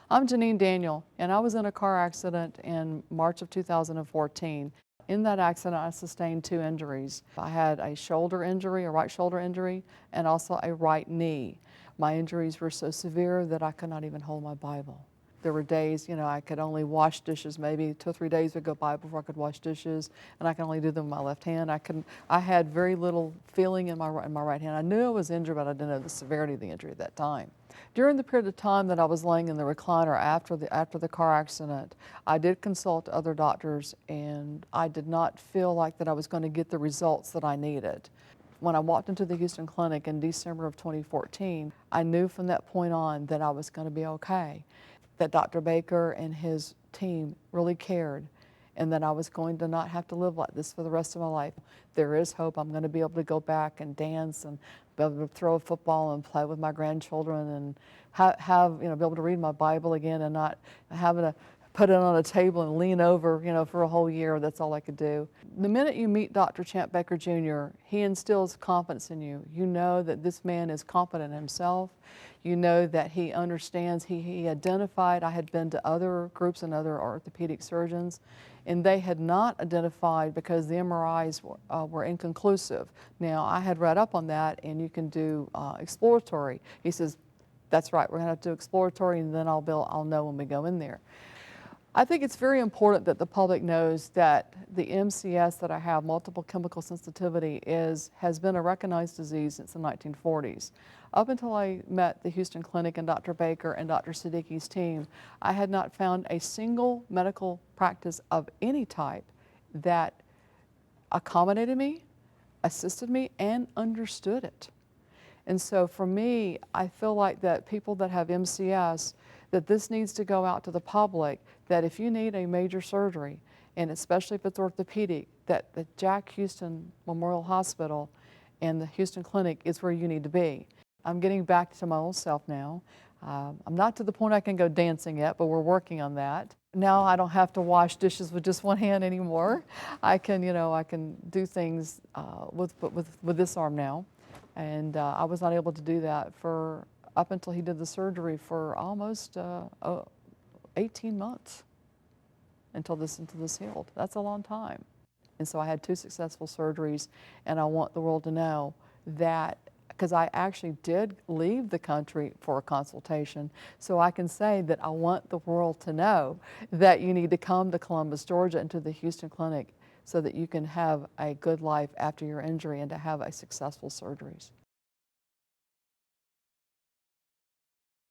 I'm Jeannie Daniel, and I was in a car accident in March of 2014. In that accident, I sustained 2 injuries. I had a shoulder injury, a right shoulder injury, and also a right knee. My injuries were so severe that I could not even hold my Bible. There were days, I could only wash dishes. Maybe 2 or 3 days would go by before I could wash dishes, and I could only do them with my left hand. I had very little feeling in my right hand. I knew I was injured, but I didn't know the severity of the injury at that time. During the period of time that I was laying in the recliner after the car accident, I did consult other doctors, and I did not feel like that I was going to get the results that I needed. When I walked into the Houston clinic in December of 2014, I knew from that point on that I was going to be okay, that Dr. Baker and his team really cared, and that I was going to not have to live like this for the rest of my life. There is hope. I'm going to be able to go back and dance and be able to throw a football and play with my grandchildren and be able to read my Bible again and not having to put it on a table and lean over, for a whole year. That's all I could do. The minute you meet Dr. Champ Baker Jr., he instills confidence in you. You know that this man is confident in himself. You know that he understands. He identified. I had been to other groups and other orthopedic surgeons, and they had not identified because the MRIs were inconclusive. Now, I had read up on that, and you can do exploratory. He says, that's right, we're going to have to do exploratory, and then I'll know when we go in there. I think it's very important that the public knows that the MCS that I have, multiple chemical sensitivity, has been a recognized disease since the 1940s. Up until I met the Houston Clinic and Dr. Baker and Dr. Siddiqui's team, I had not found a single medical practice of any type that accommodated me, assisted me, and understood it. And so for me, I feel like that people that have MCS, that this needs to go out to the public, that if you need a major surgery, and especially if it's orthopedic, that the Jack Houston Memorial Hospital and the Houston Clinic is where you need to be. I'm getting back to my old self now. I'm not to the point I can go dancing yet, but we're working on that. Now I don't have to wash dishes with just one hand anymore. I can do things with this arm now. And I was not able to do that up until he did the surgery for almost 18 months until this healed. That's a long time. And so I had 2 successful surgeries, and I want the world to know that, because I actually did leave the country for a consultation, so I can say that I want the world to know that you need to come to Columbus, Georgia, and to the Houston Clinic so that you can have a good life after your injury and to have a successful surgeries.